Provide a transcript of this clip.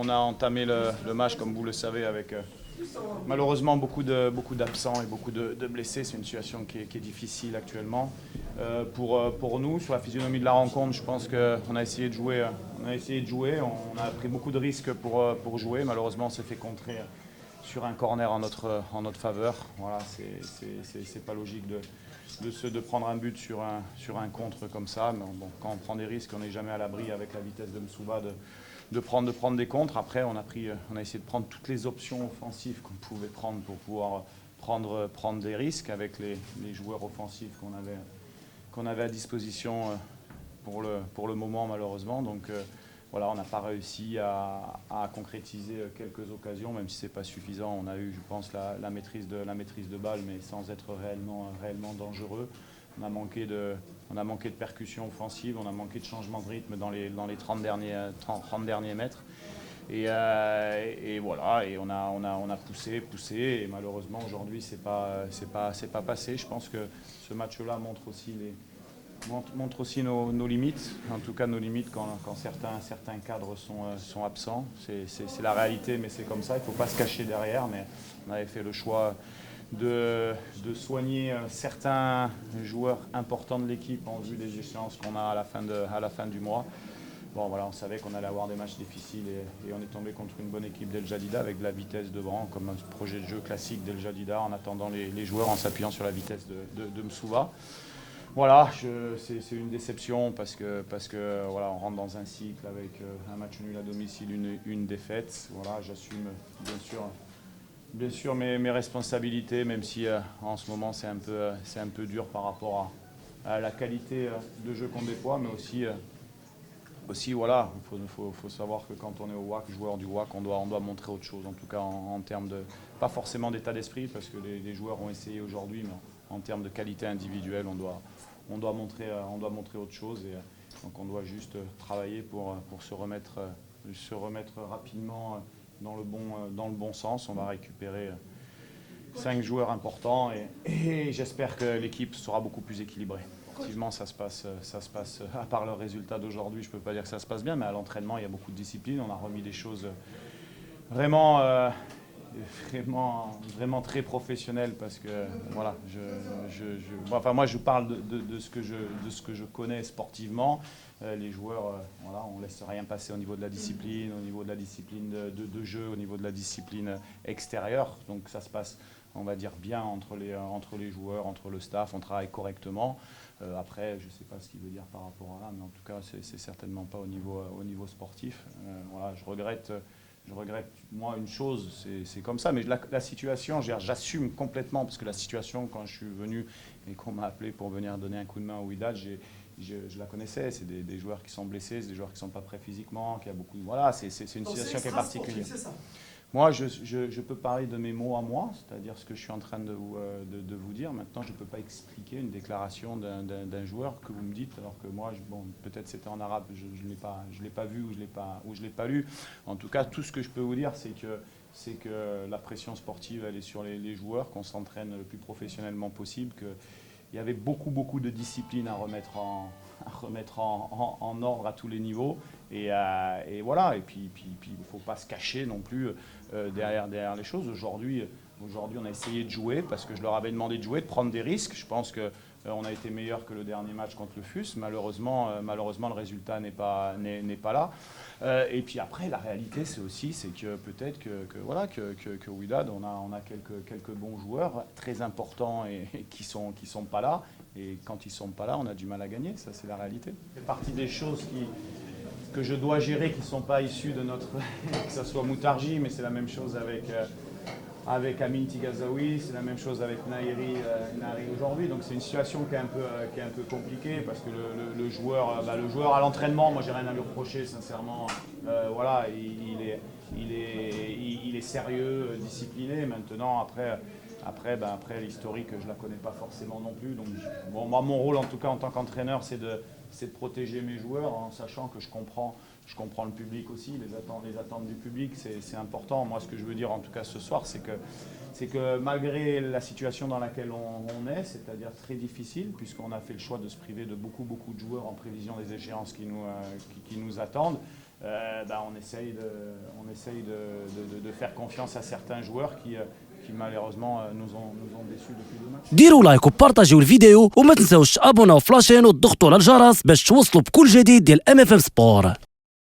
on a entamé le match, comme vous le savez, avec malheureusement beaucoup d'absents et beaucoup de blessés. C'est une situation qui est difficile actuellement. Pour nous, sur la physionomie de la rencontre, je pense qu'on a essayé de jouer. On a pris beaucoup de risques pour jouer. Malheureusement, on s'est fait contrer sur un corner en notre faveur. Voilà, c'est pas logique de prendre un but sur un contre comme ça. Mais bon, quand on prend des risques, on n'est jamais à l'abri avec la vitesse de Msuva de prendre des contres. Après, on a essayé de prendre toutes les options offensives qu'on pouvait prendre pour pouvoir prendre des risques avec les joueurs offensifs qu'on avait à disposition pour le moment, malheureusement. Donc voilà, on n'a pas réussi à concrétiser quelques occasions, même si ce n'est pas suffisant. On a eu, je pense, la maîtrise de balle, mais sans être réellement dangereux. On a manqué de percussion offensive, on a manqué de changement de rythme dans les 30 derniers mètres. Et voilà, et on a poussé, et malheureusement aujourd'hui c'est pas passé. Je pense que ce match-là montre aussi nos limites, en tout cas nos limites quand certains cadres sont absents. C'est la réalité, mais c'est comme ça, il ne faut pas se cacher derrière. Mais on avait fait le choix de soigner certains joueurs importants de l'équipe en vue des échéances qu'on a à la fin du mois. Bon, voilà, on savait qu'on allait avoir des matchs difficiles et on est tombé contre une bonne équipe d'El Jadida avec de la vitesse devant, comme un projet de jeu classique d'El Jadida, en attendant les joueurs, en s'appuyant sur la vitesse de Msuva. Voilà, c'est une déception parce que voilà, on rentre dans un cycle avec un match nul à domicile, une défaite. Voilà, j'assume bien sûr mes responsabilités, même si en ce moment c'est un peu dur par rapport à la qualité de jeu qu'on déploie, mais aussi voilà, il faut savoir que quand on est au WAC, joueur du WAC, on doit montrer autre chose, en tout cas en termes de, pas forcément d'état d'esprit, parce que les joueurs ont essayé aujourd'hui, mais en termes de qualité individuelle, on doit montrer autre chose, et donc on doit juste travailler pour se remettre rapidement dans le bon sens. On va récupérer 5 joueurs importants et j'espère que l'équipe sera beaucoup plus équilibrée. Effectivement, ça se passe, à part le résultat d'aujourd'hui, je ne peux pas dire que ça se passe bien, mais à l'entraînement, il y a beaucoup de discipline. On a remis des choses vraiment très professionnelles parce que, voilà, moi, je parle de ce que je connais sportivement. Les joueurs, voilà, on ne laisse rien passer au niveau de la discipline, de jeu, au niveau de la discipline extérieure. Donc ça se passe, on va dire, bien entre les joueurs, entre le staff, on travaille correctement. Après, je ne sais pas ce qu'il veut dire par rapport à là, mais en tout cas, c'est certainement pas au niveau sportif. Voilà, je regrette, moi, une chose, c'est comme ça, mais la situation, j'assume complètement, parce que la situation, quand je suis venu et qu'on m'a appelé pour venir donner un coup de main au Wydad, je la connaissais. C'est des joueurs qui sont blessés, c'est des joueurs qui ne sont pas prêts physiquement, qui a beaucoup. Voilà, c'est une situation qui est particulière. Moi, je peux parler de mes mots à moi, c'est-à-dire ce que je suis en train de vous dire. Maintenant, je ne peux pas expliquer une déclaration d'un joueur que vous me dites, alors que moi, peut-être c'était en arabe, je ne l'ai pas vu ou je l'ai pas lu. En tout cas, tout ce que je peux vous dire, c'est que la pression sportive, elle est sur les joueurs, qu'on s'entraîne le plus professionnellement possible, qu'il y avait beaucoup de discipline à remettre en ordre à tous les niveaux. Et voilà, et puis il ne faut pas se cacher non plus derrière les choses. Aujourd'hui, on a essayé de jouer parce que je leur avais demandé de jouer, de prendre des risques. Je pense qu'on a été meilleur que le dernier match contre le FUS. Malheureusement, le résultat n'est pas là. Et puis après, la réalité, c'est que peut-être que Wydad, on a quelques bons joueurs très importants et qui sont pas là. Et quand ils ne sont pas là, on a du mal à gagner. Ça, c'est la réalité. C'est partie des choses que je dois gérer, qui ne sont pas issues de notre... que ce soit Moutarji, mais c'est la même chose avec Amin Tigazaoui, c'est la même chose avec Nahiri aujourd'hui. Donc c'est une situation qui est un peu compliquée parce que le joueur à l'entraînement, moi j'ai rien à lui reprocher sincèrement. Voilà, il est sérieux, discipliné. Maintenant après l'historique, je la connais pas forcément non plus. Donc bon, moi mon rôle en tout cas en tant qu'entraîneur, c'est c'est de protéger mes joueurs en sachant que je comprends le public aussi, les attentes du public, c'est important. Moi, ce que je veux dire en tout cas ce soir, c'est que malgré la situation dans laquelle on est, c'est-à-dire très difficile, puisqu'on a fait le choix de se priver de beaucoup de joueurs en prévision des échéances qui nous attendent, on essaye de faire confiance à certains joueurs qui malheureusement nous ont déçus depuis 2 matchs. ديروا لايك وبارطاجيو الفيديو وما تنساوش تابوناو فلاشين وتضغطوا على الجرس باش توصلوا بكل جديد ديال MFM سبور.